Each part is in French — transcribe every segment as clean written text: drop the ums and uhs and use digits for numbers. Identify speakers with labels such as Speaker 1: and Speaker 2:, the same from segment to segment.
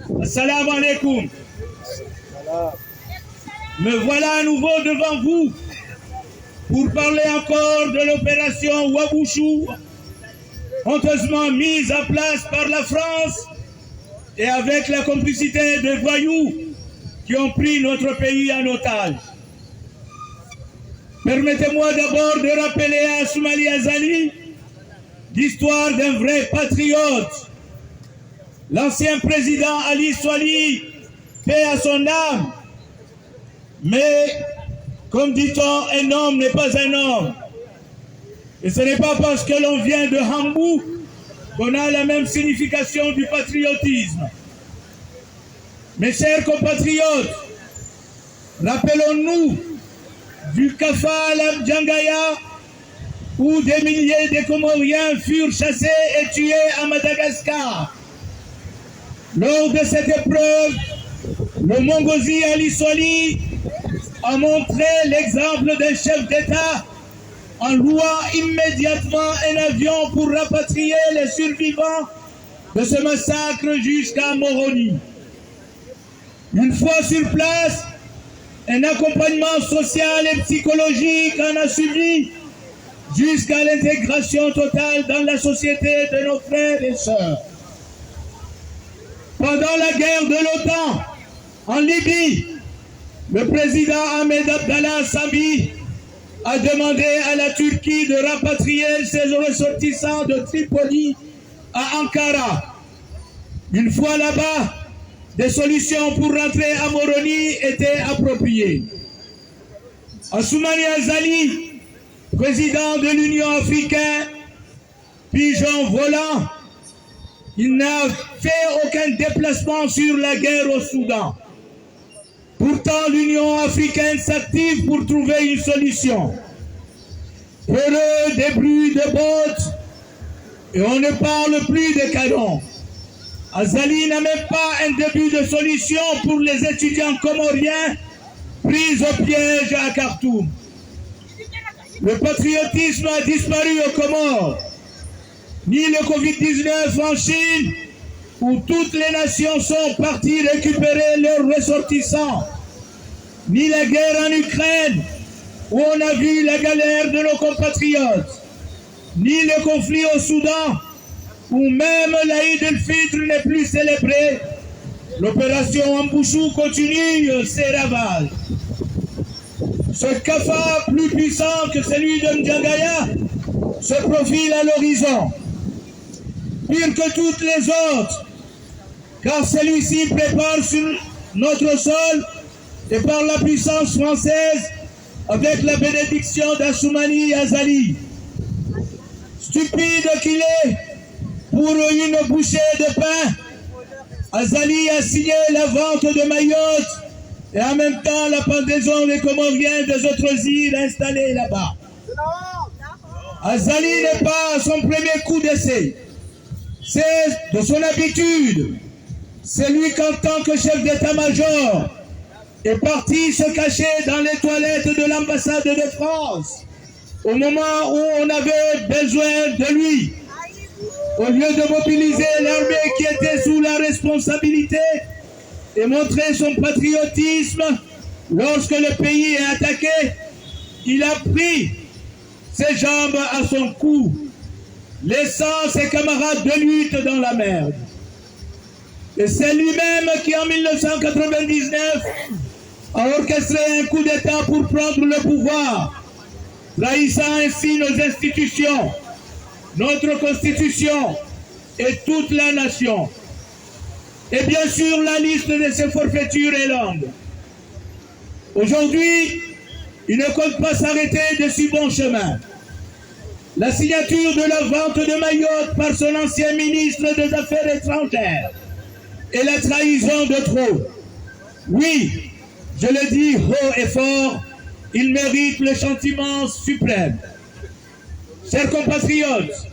Speaker 1: Assalamu alaikum. Me voilà à nouveau devant vous pour parler encore de l'opération Wabouchou, honteusement mise en place par la France et avec la complicité de voyous qui ont pris notre pays en otage. Permettez-moi d'abord de rappeler à Assoumani Azali l'histoire d'un vrai patriote. L'ancien président Ali Swali, paix à son âme. Mais, comme dit-on, un homme n'est pas un homme. Et ce n'est pas parce que l'on vient de Hambou qu'on a la même signification du patriotisme. Mes chers compatriotes, rappelons-nous du Kafal Djangaya où des milliers de Comoriens furent chassés et tués à Madagascar. Lors de cette épreuve, le Mongosi Ali Swali a montré l'exemple d'un chef d'État en louant immédiatement un avion pour rapatrier les survivants de ce massacre jusqu'à Moroni. Une fois sur place, un accompagnement social et psychologique en a suivi jusqu'à l'intégration totale dans la société de nos frères et sœurs. Pendant la guerre de l'OTAN en Libye, le président Ahmed Abdallah Sabi a demandé à la Turquie de rapatrier ses ressortissants de Tripoli à Ankara. Une fois là-bas, des solutions pour rentrer à Moroni étaient appropriées. Assoumani Azali, président de l'Union africaine, pigeon volant, il n'a fait aucun déplacement sur la guerre au Soudan. Pourtant, l'Union africaine s'active pour trouver une solution. Heureux des bruits de bottes, et on ne parle plus de canons. Azali n'a même pas un début de solution pour les étudiants comoriens pris au piège à Khartoum. Le patriotisme a disparu aux Comores. Ni le Covid-19 en Chine, où toutes les nations sont parties récupérer leurs ressortissants, ni la guerre en Ukraine, où on a vu la galère de nos compatriotes, ni le conflit au Soudan, où même l'Aïd el-Fitr n'est plus célébré. L'opération Wambouchou continue ses ravages. Ce cafard plus puissant que celui de Ndjangaya se profile à l'horizon. Pire que toutes les autres, car celui-ci prépare sur notre sol et par la puissance française avec la bénédiction d'Assoumani Azali. Stupide qu'il est, pour une bouchée de pain, Azali a signé la vente de Mayotte et en même temps la pendaison des Comoriens des autres îles installées là-bas. Azali n'est pas à son premier coup d'essai. C'est de son habitude. C'est lui qu'en tant que chef d'état-major est parti se cacher dans les toilettes de l'ambassade de France au moment où on avait besoin de lui. Au lieu de mobiliser l'armée qui était sous la responsabilité et montrer son patriotisme lorsque le pays est attaqué, il a pris ses jambes à son cou, laissant ses camarades de lutte dans la merde. Et c'est lui-même qui, en 1999, a orchestré un coup d'État pour prendre le pouvoir, trahissant ainsi nos institutions, notre constitution et toute la nation. Et bien sûr, la liste de ces forfaitures est longue. Aujourd'hui, il ne compte pas s'arrêter de si bon chemin. La signature de la vente de Mayotte par son ancien ministre des Affaires étrangères et la trahison de trop. Oui, je le dis haut et fort, il mérite le châtiment suprême. Chers compatriotes,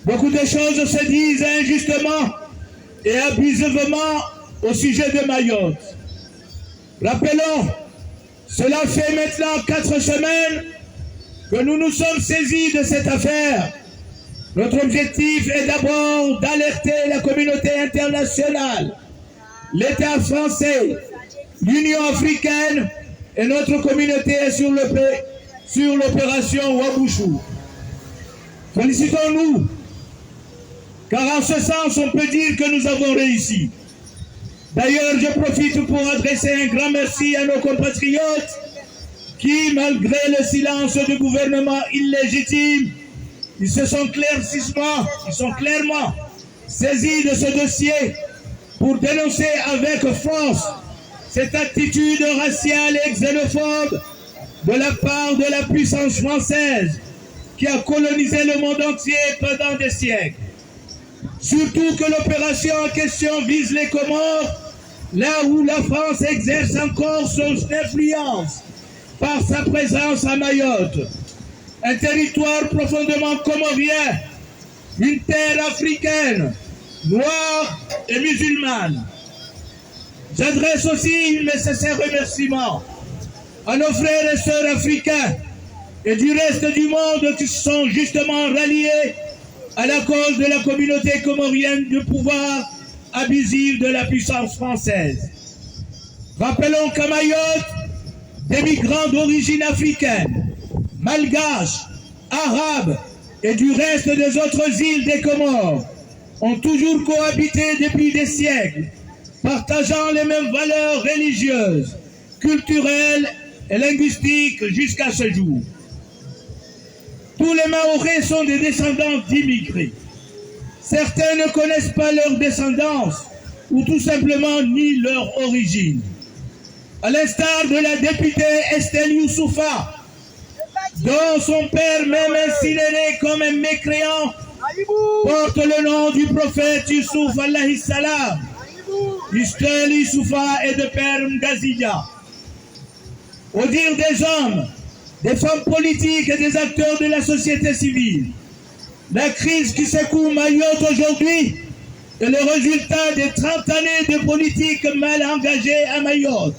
Speaker 1: beaucoup de choses se disent injustement et abusivement au sujet de Mayotte. Rappelons, cela fait maintenant 4 semaines que nous nous sommes saisis de cette affaire. Notre objectif est d'abord d'alerter la communauté internationale l'État français, l'Union africaine et notre communauté sur l'opération Wambushu. Félicitons-nous, car en ce sens, on peut dire que nous avons réussi. D'ailleurs, je profite pour adresser un grand merci à nos compatriotes qui, malgré le silence du gouvernement illégitime, ils sont clairement saisis de ce dossier pour dénoncer avec force cette attitude raciale et xénophobe de la part de la puissance française qui a colonisé le monde entier pendant des siècles. Surtout que l'opération en question vise les Comores, là où la France exerce encore son influence par sa présence à Mayotte, un territoire profondément comorien, une terre africaine, noire et musulmane. J'adresse aussi mes sincères remerciements à nos frères et sœurs africains et du reste du monde qui sont justement ralliés à la cause de la communauté comorienne du pouvoir abusif de la puissance française. Rappelons qu'à Mayotte, des migrants d'origine africaine, malgaches, arabes et du reste des autres îles des Comores ont toujours cohabité depuis des siècles, partageant les mêmes valeurs religieuses, culturelles et linguistiques jusqu'à ce jour. Tous les Mahorais sont des descendants d'immigrés. Certains ne connaissent pas leur descendance ou tout simplement nient leur origine. À l'instar de la députée Estelle Youssoufa, dont son père, même incinéré comme un mécréant, porte le nom du prophète Youssouf alayhi salam. Estelle Youssoufa est de père Mgazidia. Au dire des hommes, des femmes politiques et des acteurs de la société civile, la crise qui secoue Mayotte aujourd'hui est le résultat des 30 années de politique mal engagée à Mayotte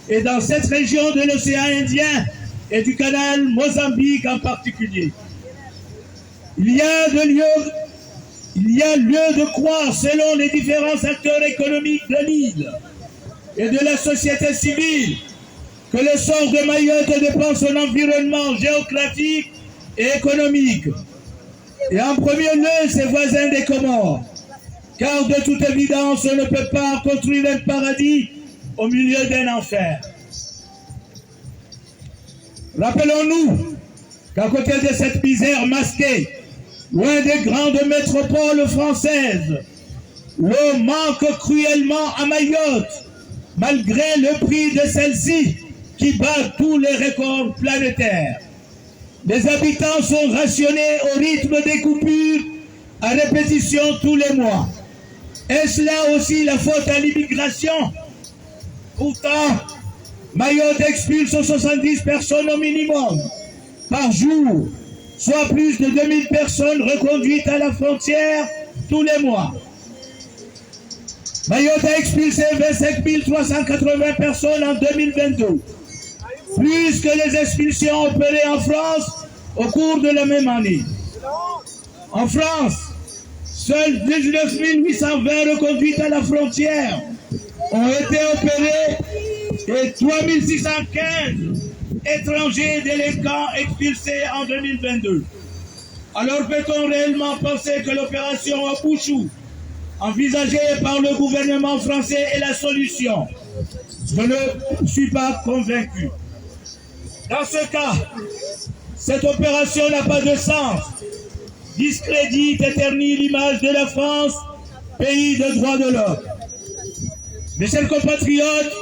Speaker 1: et dans cette région de l'océan Indien et du canal Mozambique en particulier. Il y a lieu de croire, selon les différents acteurs économiques de l'île et de la société civile, que le sort de Mayotte dépend de son environnement géographique et économique, et en premier lieu ses voisins des Comores, car de toute évidence on ne peut pas construire un paradis au milieu d'un enfer. Rappelons-nous qu'à côté de cette misère masquée, loin des grandes métropoles françaises, l'eau manque cruellement à Mayotte, malgré le prix de celle-ci qui bat tous les records planétaires. Les habitants sont rationnés au rythme des coupures à répétition tous les mois. Est-ce là aussi la faute à l'immigration? Pourtant, Mayotte expulse 70 personnes au minimum par jour, soit plus de 2000 personnes reconduites à la frontière tous les mois. Mayotte a expulsé 25 380 personnes en 2022, plus que les expulsions opérées en France au cours de la même année. En France, seuls 19 820 reconduites à la frontière ont été opérées et 3 615 étrangers délinquants expulsés en 2022. Alors peut-on réellement penser que l'opération Wambushu, envisagée par le gouvernement français, est la solution? Je ne suis pas convaincu. Dans ce cas, cette opération n'a pas de sens, discrédite et ternit l'image de la France, pays de droits de l'homme. Mes chers compatriotes,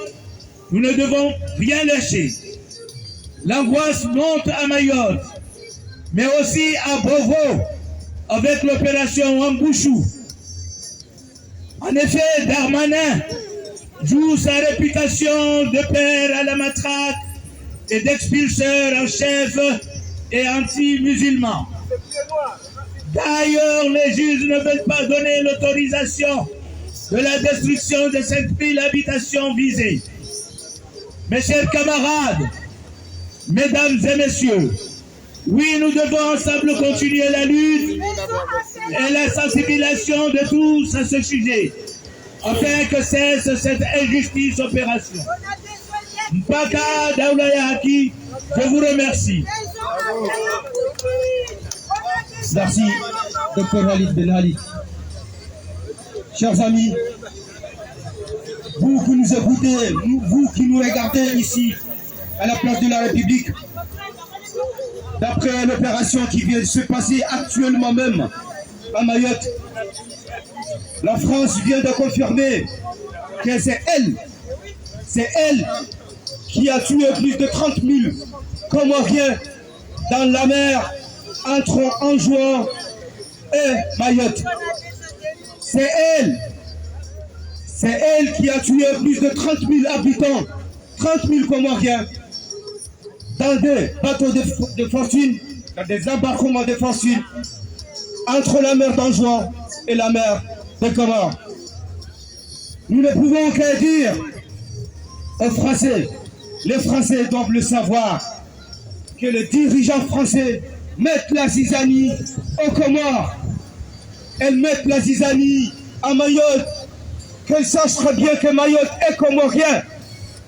Speaker 1: nous ne devons rien lâcher. L'angoisse monte à Mayotte, mais aussi à Bovo, avec l'opération Wambushu. En effet, Darmanin joue sa réputation de père à la matraque et d'expulseur en chef et anti-musulman. D'ailleurs, les juges ne veulent pas donner l'autorisation de la destruction de 5000 habitations visées. Mes chers camarades, mesdames et messieurs, oui, nous devons ensemble continuer la lutte et la sensibilisation de tous à ce sujet. afin que cesse cette injustice opération. Mpaka Daoulaya Haki, je vous remercie.
Speaker 2: Merci, Dr Walid Ben Ali. Chers amis, vous qui nous écoutez, vous qui nous regardez ici, à la place de la République, d'après l'opération qui vient de se passer actuellement même à Mayotte, la France vient de confirmer que c'est elle qui a tué plus de 30 000 Comoriens dans la mer entre Anjouan et Mayotte. C'est elle qui a tué plus de 30 000 habitants, 30 000 Comoriens, dans des bateaux de fortune, dans des embarquements de fortune, entre la mer d'Anjouan et la mer des Comores. Nous ne pouvons que dire aux Français, les Français doivent le savoir, que les dirigeants français mettent la zizanie aux Comores. Elles mettent la zizanie à Mayotte. Qu'elles sachent très bien que Mayotte est comorien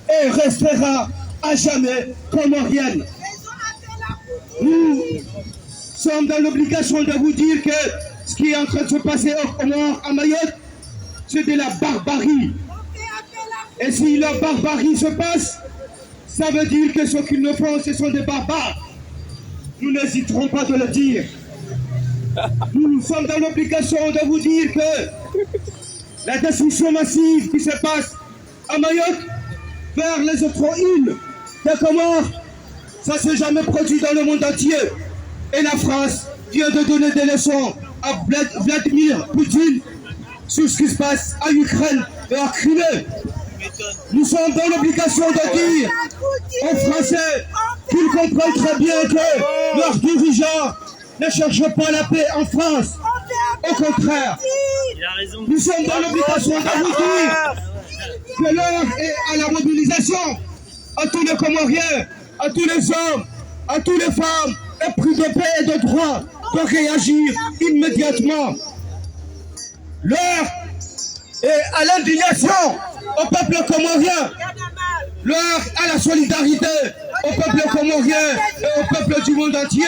Speaker 2: et restera à jamais comorienne. Nous sommes dans l'obligation de vous dire que ce qui est en train de se passer aux Comores, à Mayotte, c'est de la barbarie. Et si la barbarie se passe, ça veut dire que ceux qui le font, ce sont des barbares. Nous n'hésiterons pas de le dire. Nous sommes dans l'obligation de vous dire que la destruction massive qui se passe à Mayotte vers les autres îles des Comores, ça ne s'est jamais produit dans le monde entier. Et la France vient de donner des leçons à Vladimir Poutine sur ce qui se passe en Ukraine et en Crimée. Nous sommes dans l'obligation de dire aux Français qu'ils comprennent très bien que leurs dirigeants ne cherchent pas la paix en France. Au contraire, nous sommes dans l'obligation de vous dire que l'heure est à la mobilisation, à tous les Comoriens, à tous les hommes, à toutes les femmes, épris de paix et de droit, de réagir immédiatement. L'heure est à l'indignation au peuple comorien, l'heure à la solidarité au peuple comorien et au peuple du monde entier.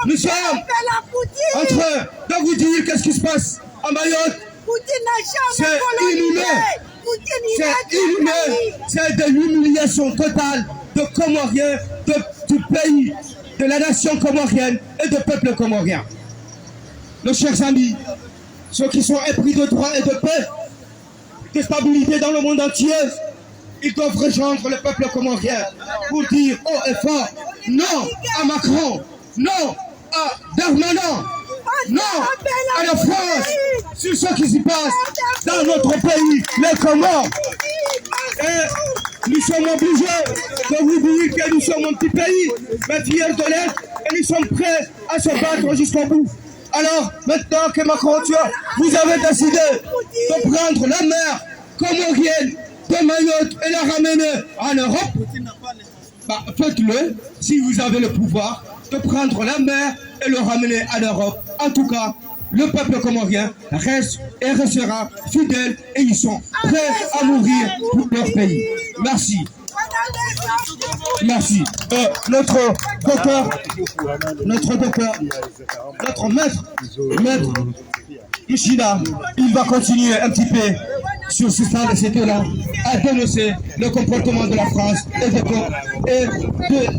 Speaker 2: Nous sommes en train de vous dire qu'est-ce qui se passe à Mayotte. C'est inhumain. C'est inhumain. C'est de l'humiliation totale de Comoriens, du pays, de la nation comorienne et du peuple comorien. Nos chers amis, ceux qui sont épris de droit et de paix, de stabilité dans le monde entier, ils doivent rejoindre le peuple comorien pour dire haut et fort non à Macron, non à Darmanin, non à la France sur ce qui se passe dans notre pays, les Comores. Et nous sommes obligés de vous dire que nous sommes un petit pays, mais fiers de l'être, et nous sommes prêts à se battre jusqu'au bout. Alors, maintenant que Macron, vous avez décidé de prendre la mer comorienne de Mayotte et la ramener en Europe, bah, faites-le si vous avez le pouvoir de prendre la mer et le ramener en Europe. En tout cas, le peuple comorien reste et restera fidèle et ils sont prêts à mourir pour leur pays. Merci. Merci. Notre maître Ishida, il va continuer un petit peu sur ce stade, c'était là, à dénoncer le comportement de la France et de